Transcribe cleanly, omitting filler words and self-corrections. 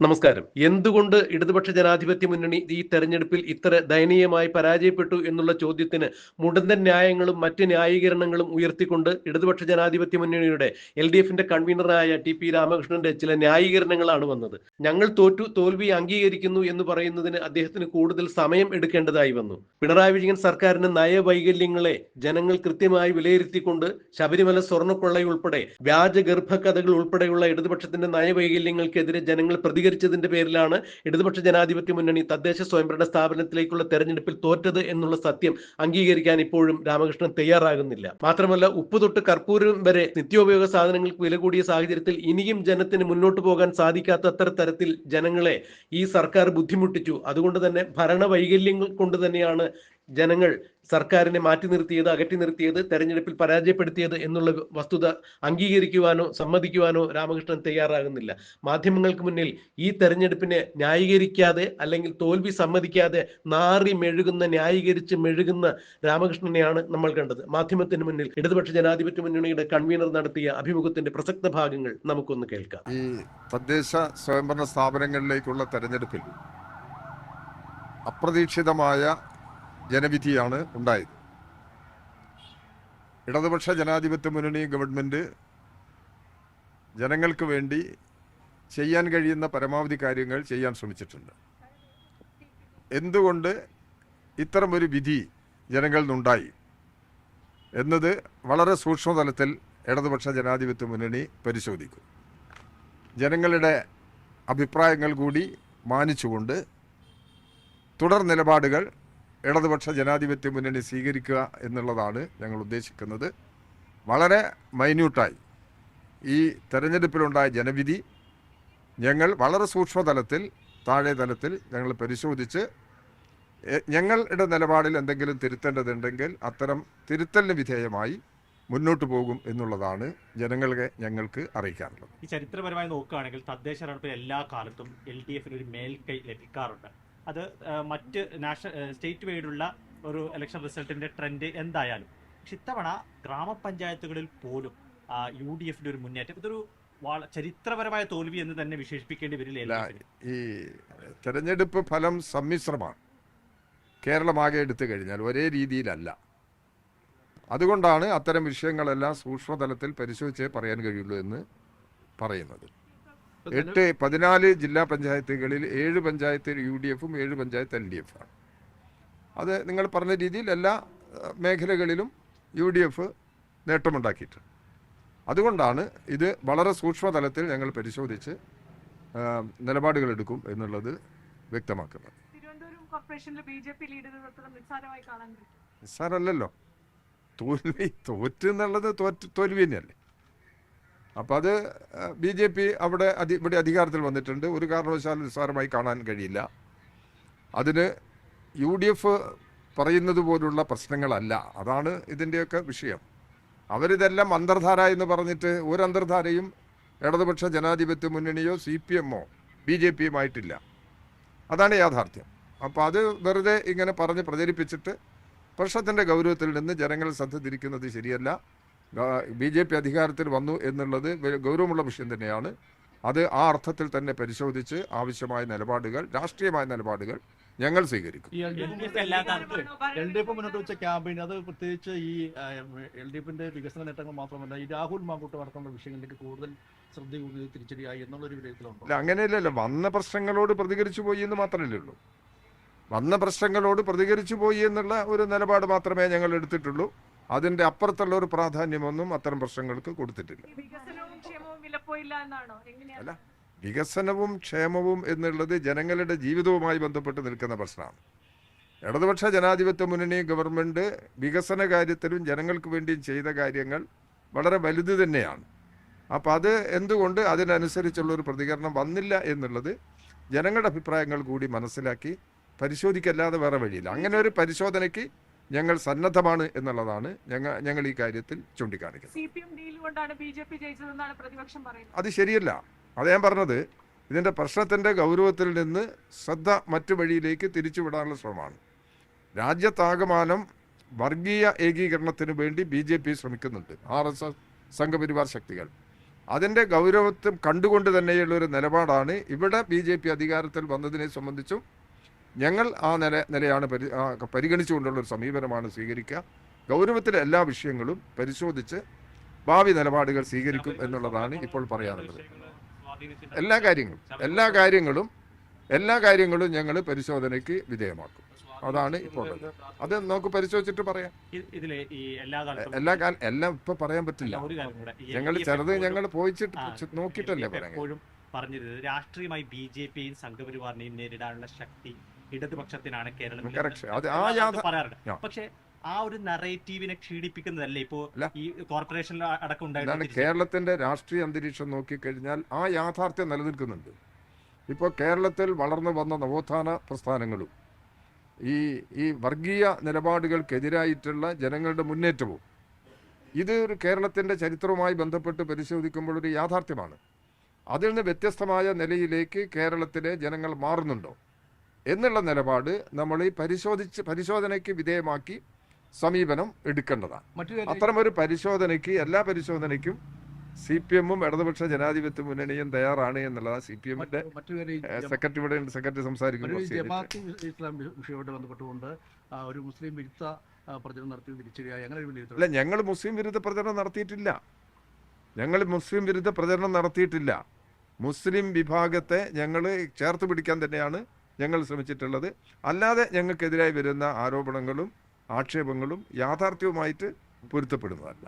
നമസ്കാരം. എന്തുകൊണ്ട് ഇടതുപക്ഷ ജനാധിപത്യ മുന്നണി ഈ തെരഞ്ഞെടുപ്പിൽ ഇത്ര ദയനീയമായി പരാജയപ്പെട്ടു എന്നുള്ള ചോദ്യത്തിന് മുടന്തൻ ന്യായങ്ങളും മറ്റ് ന്യായീകരണങ്ങളും ഉയർത്തിക്കൊണ്ട് ഇടതുപക്ഷ ജനാധിപത്യ മുന്നണിയുടെ എൽ.ഡി.എഫിന്റെ കൺവീനറായ ടി.പി. രാമകൃഷ്ണന്റെ ചില ന്യായീകരണങ്ങളാണ് വന്നത്. ഞങ്ങൾ തോൽവി അംഗീകരിക്കുന്നു എന്ന് പറയുന്നതിന് അദ്ദേഹത്തിന് കൂടുതൽ സമയം എടുക്കേണ്ടതായി വന്നു. പിണറായി വിജയൻ സർക്കാരിന്റെ നയവൈകല്യങ്ങളെ ജനങ്ങൾ കൃത്യമായി വിലയിരുത്തിക്കൊണ്ട് ശബരിമല സ്വർണ്ണക്കൊള്ളയുൾപ്പെടെ വ്യാജ ഗർഭകഥകൾ ഉൾപ്പെടെയുള്ള ഇടതുപക്ഷത്തിന്റെ നയവൈകല്യങ്ങൾക്കെതിരെ ജനങ്ങൾ പ്രതികരിച്ചതിന്റെ പേരിലാണ് ഇടതുപക്ഷ ജനാധിപത്യ മുന്നണി തദ്ദേശ സ്വയംഭരണ സ്ഥാപനത്തിലേക്കുള്ള തെരഞ്ഞെടുപ്പിൽ തോറ്റത് എന്നുള്ള സത്യം അംഗീകരിക്കാൻ ഇപ്പോഴും രാമകൃഷ്ണൻ തയ്യാറാകുന്നില്ല. മാത്രമല്ല, ഉപ്പ് തൊട്ട് കർപ്പൂരം വരെ നിത്യോപയോഗ സാധനങ്ങൾക്ക് വില കൂടിയ സാഹചര്യത്തിൽ ഇനിയും ജനത്തിന് മുന്നോട്ട് പോകാൻ സാധിക്കാത്തത്ര തരത്തിൽ ജനങ്ങളെ ഈ സർക്കാർ ബുദ്ധിമുട്ടിച്ചു. അതുകൊണ്ട് തന്നെ ഭരണവൈകല്യങ്ങൾ കൊണ്ട് തന്നെയാണ് ജനങ്ങൾ സർക്കാരിനെ മാറ്റി നിർത്തിയത്, അകറ്റി നിർത്തിയത്, തെരഞ്ഞെടുപ്പിൽ പരാജയപ്പെടുത്തിയത് എന്നുള്ള വസ്തുത അംഗീകരിക്കുവാനോ സമ്മതിക്കുവാനോ രാമകൃഷ്ണൻ തയ്യാറാകുന്നില്ല. മാധ്യമങ്ങൾക്ക് മുന്നിൽ ഈ തെരഞ്ഞെടുപ്പിനെ ന്യായീകരിക്കാതെ അല്ലെങ്കിൽ തോൽവി സമ്മതിക്കാതെ ന്യായീകരിച്ച് മെഴുകുന്ന രാമകൃഷ്ണനെയാണ് നമ്മൾ കണ്ടത്. മാധ്യമത്തിന് മുന്നിൽ ഇടതുപക്ഷ ജനാധിപത്യ മുന്നണിയുടെ കൺവീനർ നടത്തിയ അഭിമുഖത്തിന്റെ പ്രസക്ത ഭാഗങ്ങൾ നമുക്കൊന്ന് കേൾക്കാം. ഈ തദ്ദേശ സ്വയംഭരണ സ്ഥാപനങ്ങളിലേക്കുള്ള തെരഞ്ഞെടുപ്പിൽ അപ്രതീക്ഷിതമായ ജനവിധിയാണ് ഉണ്ടായത്. ഇടതുപക്ഷ ജനാധിപത്യ മുന്നണി ഗവൺമെൻറ് ജനങ്ങൾക്ക് വേണ്ടി ചെയ്യാൻ കഴിയുന്ന പരമാവധി കാര്യങ്ങൾ ചെയ്യാൻ ശ്രമിച്ചിട്ടുണ്ട്. എന്തുകൊണ്ട് ഇത്തരമൊരു വിധി ജനങ്ങളിൽ നിന്നുണ്ടായി എന്നത് വളരെ സൂക്ഷ്മതലത്തിൽ ഇടതുപക്ഷ ജനാധിപത്യ മുന്നണി പരിശോധിക്കും. ജനങ്ങളുടെ അഭിപ്രായങ്ങൾ കൂടി മാനിച്ചുകൊണ്ട് തുടർ നിലപാടുകൾ ഇടതുപക്ഷ ജനാധിപത്യ മുന്നണി സ്വീകരിക്കുക എന്നുള്ളതാണ് ഞങ്ങൾ ഉദ്ദേശിക്കുന്നത്. വളരെ മൈന്യൂട്ടായി ഈ തെരഞ്ഞെടുപ്പിലുണ്ടായ ജനവിധി ഞങ്ങൾ വളരെ സൂക്ഷ്മതലത്തിൽ താഴെ തലത്തിൽ ഞങ്ങൾ പരിശോധിച്ച് ഞങ്ങളുടെ നിലപാടിൽ എന്തെങ്കിലും തിരുത്തേണ്ടതുണ്ടെങ്കിൽ അത്തരം തിരുത്തലിന് വിധേയമായി മുന്നോട്ട് പോകും എന്നുള്ളതാണ് ഞങ്ങൾക്ക് അറിയിക്കാനുള്ളത്. ഈ ചരിത്രപരമായി നോക്കുകയാണെങ്കിൽ തദ്ദേശ തെരഞ്ഞെടുപ്പിൽ എല്ലാ കാലത്തും LDF-ന് ഒരു മേൽക്കൈ ലഭിക്കാറുണ്ട്. അത് മറ്റ് സ്റ്റേറ്റ് വൈഡുള്ള ഒരു ഇലക്ഷൻ റിസൾട്ടിന്റെ ട്രെൻഡ് എന്തായാലും. പക്ഷെ ഇത്തവണ ഗ്രാമപഞ്ചായത്തുകളിൽ പോലും UDF-ന്റെ ഒരു മുന്നേറ്റം, ഇതൊരു ചരിത്രപരമായ തോൽവി എന്ന് തന്നെ വിശേഷിപ്പിക്കേണ്ടി വരില്ല. ഈ തെരഞ്ഞെടുപ്പ് ഫലം സമ്മിശ്രമാണ്. കേരളമാകെ എടുത്തു കഴിഞ്ഞാൽ ഒരേ രീതിയിലല്ല. അതുകൊണ്ടാണ് അത്തരം വിഷയങ്ങളെല്ലാം സൂക്ഷ്മതലത്തിൽ പരിശോധിച്ചേ പറയാൻ കഴിയുള്ളൂ എന്ന് പറയുന്നത്. 14 ജില്ലാ പഞ്ചായത്തുകളിൽ 7 പഞ്ചായത്ത് UDF-ഉം 7 പഞ്ചായത്ത് LDF-ആണ്. അത് നിങ്ങൾ പറഞ്ഞ രീതിയിൽ എല്ലാ മേഖലകളിലും UDF നേട്ടമുണ്ടാക്കിയിട്ടുണ്ട്. അതുകൊണ്ടാണ് ഇത് വളരെ സൂക്ഷ്മതലത്തിൽ ഞങ്ങൾ പരിശോധിച്ച് നിലപാടുകൾ എടുക്കും എന്നുള്ളത് വ്യക്തമാക്കുന്നത്. നിസ്സാരമല്ലല്ലോ. തോറ്റ് എന്നുള്ളത് തോൽവി തന്നെയല്ലേ. അപ്പോൾ അത് BJP ഇവിടെ അധികാരത്തിൽ വന്നിട്ടുണ്ട്. ഒരു കാരണവശാലും നിസ്സാരമായി കാണാൻ കഴിയില്ല. അതിന് UDF പറയുന്നത് പോലുള്ള പ്രശ്നങ്ങളല്ല. അതാണ് ഇതിൻ്റെയൊക്കെ വിഷയം. അവരിതെല്ലാം അന്തർധാര എന്ന് പറഞ്ഞിട്ട് ഒരു അന്തർധാരയും ഇടതുപക്ഷ ജനാധിപത്യ മുന്നണിയോ CPM-ഓ BJP-യുമായിട്ടില്ല. അതാണ് യാഥാർത്ഥ്യം. അപ്പോൾ അത് വെറുതെ ഇങ്ങനെ പറഞ്ഞ് പ്രചരിപ്പിച്ചിട്ട് പ്രശ്നത്തിൻ്റെ ഗൗരവത്തിൽ നിന്ന് ജനങ്ങൾ ശ്രദ്ധ തിരിക്കുന്നത് ശരിയല്ല. BJP അധികാരത്തിൽ വന്നു എന്നുള്ളത് ഗൗരവമുള്ള വിഷയം തന്നെയാണ്. അത് ആ അർത്ഥത്തിൽ തന്നെ പരിശോധിച്ച് ആവശ്യമായ നിലപാടുകൾ, രാഷ്ട്രീയമായ നിലപാടുകൾ ഞങ്ങൾ സ്വീകരിക്കും. LDF മുന്നോട്ട് വെച്ച ക്യാമ്പയിൻ, അത് പ്രത്യേകിച്ച് ഈ LDF-ന്റെ വികസന നേട്ടങ്ങൾ മാത്രമല്ല, ഈ രാഹുൽ മാങ്കൂട്ടം അടക്കമുള്ള വിഷയങ്ങളിലേക്ക് കൂടുതൽ ശ്രദ്ധ കൂടുതൽ തിരിച്ചടിയായി എന്നുള്ളൊരു വിലയിരുത്തലുണ്ട്. അല്ല, അങ്ങനെയല്ലല്ലോ. വന്ന പ്രശ്നങ്ങളോട് പ്രതികരിച്ചു പോയി എന്ന് മാത്രമല്ലേ ഉള്ളൂ. വന്ന പ്രശ്നങ്ങളോട് പ്രതികരിച്ചു പോയി എന്നുള്ള ഒരു നിലപാട് മാത്രമേ ഞങ്ങൾ എടുത്തിട്ടുള്ളൂ. അതിന്റെ അപ്പുറത്തുള്ള ഒരു പ്രാധാന്യമൊന്നും അത്തരം പ്രശ്നങ്ങൾക്ക് കൊടുത്തിട്ടില്ല. അല്ല, വികസനവും ക്ഷേമവും എന്നുള്ളത് ജനങ്ങളുടെ ജീവിതവുമായി ബന്ധപ്പെട്ട് നിൽക്കുന്ന പ്രശ്നമാണ്. ഇടതുപക്ഷ ജനാധിപത്യ മുന്നണി ഗവൺമെൻറ് വികസന കാര്യത്തിലും ജനങ്ങൾക്ക് വേണ്ടിയും ചെയ്ത കാര്യങ്ങൾ വളരെ വലുത് തന്നെയാണ്. അപ്പം അത് എന്തുകൊണ്ട് അതിനനുസരിച്ചുള്ളൊരു പ്രതികരണം വന്നില്ല എന്നുള്ളത് ജനങ്ങളുടെ അഭിപ്രായങ്ങൾ കൂടി മനസ്സിലാക്കി പരിശോധിക്കല്ലാതെ വേറെ വഴിയില്ല. അങ്ങനെ ഒരു പരിശോധനയ്ക്ക് ഞങ്ങൾ സന്നദ്ധമാണ് എന്നുള്ളതാണ് ഞങ്ങൾ ഈ കാര്യത്തിൽ ചൂണ്ടിക്കാണിക്കുന്നത്. അത് ശരിയല്ല. അത് ഞാൻ പറഞ്ഞത്, ഇതിൻ്റെ പ്രശ്നത്തിൻ്റെ ഗൗരവത്തിൽ നിന്ന് ശ്രദ്ധ മറ്റു വഴിയിലേക്ക് തിരിച്ചുവിടാനുള്ള ശ്രമമാണ്. രാജ്യത്താകമാനം വർഗീയ ഏകീകരണത്തിന് വേണ്ടി BJP ശ്രമിക്കുന്നുണ്ട്. RSS സംഘപരിവാർ ശക്തികൾ. അതിൻ്റെ ഗൗരവത്വം കണ്ടുകൊണ്ട് തന്നെയുള്ള ഒരു നിലപാടാണ് ഇവിടെ BJP അധികാരത്തിൽ വന്നതിനെ സംബന്ധിച്ചും ഞങ്ങൾ ആ നിലയാണ് പരിഗണിച്ചുകൊണ്ടുള്ള ഒരു സമീപനമാണ് സ്വീകരിക്കുക. ഗൗരവത്തിലെ എല്ലാ വിഷയങ്ങളും പരിശോധിച്ച് ഭാവി നിലപാടുകൾ സ്വീകരിക്കും എന്നുള്ളതാണ് ഇപ്പോൾ പറയാനുള്ളത്. എല്ലാ കാര്യങ്ങളും ഞങ്ങൾ പരിശോധനയ്ക്ക് വിധേയമാക്കും. അതാണ് ഇപ്പോൾ അത് നമുക്ക് പരിശോധിച്ചിട്ട് പറയാം. ഇതിലെ ഈ എല്ലാം ഇപ്പൊ പറയാൻ പറ്റില്ല. ഞങ്ങൾ ചെറുത് ഞങ്ങൾ പോയിച്ചിട്ട് നോക്കിയിട്ടല്ലേ പറയാം. എപ്പോഴും പറഞ്ഞിരുന്നത് രാഷ്ട്രീയമായി BJPയും സംഘപരിവാറിനെയും നേരിടാനുള്ള ശക്തി ഇടതുപക്ഷത്തിനാണ് കേരളത്തിൽ പറയാറുണ്ട്. പക്ഷെ ആ ഒരു നറേറ്റീവിനെ ക്ഷീണിപ്പിക്കുന്നതല്ലേ ഇപ്പോ ഈ കോർപ്പറേഷനിൽ അടക്കം ഉണ്ടായിരുന്നു. കേരളത്തിന്റെ രാഷ്ട്രീയ അന്തരീക്ഷം നോക്കിക്കഴിഞ്ഞാൽ ആ യാഥാർത്ഥ്യം നിലനിൽക്കുന്നുണ്ട്. ഇപ്പോൾ കേരളത്തിൽ വളർന്നു വന്ന നവോത്ഥാന പ്രസ്ഥാനങ്ങളും ഈ വർഗീയ നിലപാടുകൾക്കെതിരായിട്ടുള്ള ജനങ്ങളുടെ മുന്നേറ്റവും ഇത് ഒരു കേരളത്തിൻ്റെ ചരിത്രവുമായി ബന്ധപ്പെട്ട് പരിശോധിക്കുമ്പോൾ ഒരു യാഥാർത്ഥ്യമാണ്. അതിൽ നിന്ന് വ്യത്യസ്തമായ നിലയിലേക്ക് കേരളത്തിലെ ജനങ്ങൾ മാറുന്നുണ്ടോ എന്നുള്ള നിലപാട് നമ്മൾ ഈ പരിശോധനയ്ക്ക് വിധേയമാക്കി സമീപനം എടുക്കേണ്ടതാണ്. അത്തരമൊരു എല്ലാ പരിശോധനയ്ക്കും CPM-ഉം ഇടതുപക്ഷ ജനാധിപത്യ മുന്നണിയും തയ്യാറാണ് എന്നുള്ളതാണ്. CPM-ന്റെ സെക്രട്ടറി സംസാരിക്കുന്നു. ഇസ്ലാം വിഷയവുമായിട്ട് ബന്ധപ്പെട്ടുകൊണ്ട് ഒരു മുസ്ലിം വിരുദ്ധ പ്രചരണം നടത്തി തിരിച്ചടിയായി അല്ല, ഞങ്ങൾ മുസ്ലിം വിരുദ്ധ പ്രചരണം നടത്തിയിട്ടില്ല. മുസ്ലിം വിഭാഗത്തെ ഞങ്ങൾ ചേർത്ത് പിടിക്കാൻ തന്നെയാണ് ഞങ്ങൾ ശ്രമിച്ചിട്ടുള്ളത്. അല്ലാതെ ഞങ്ങൾക്കെതിരായി വരുന്ന ആരോപണങ്ങളും ആക്ഷേപങ്ങളും യാഥാർത്ഥ്യവുമായിട്ട് പൊരുത്തപ്പെടുന്നതല്ല.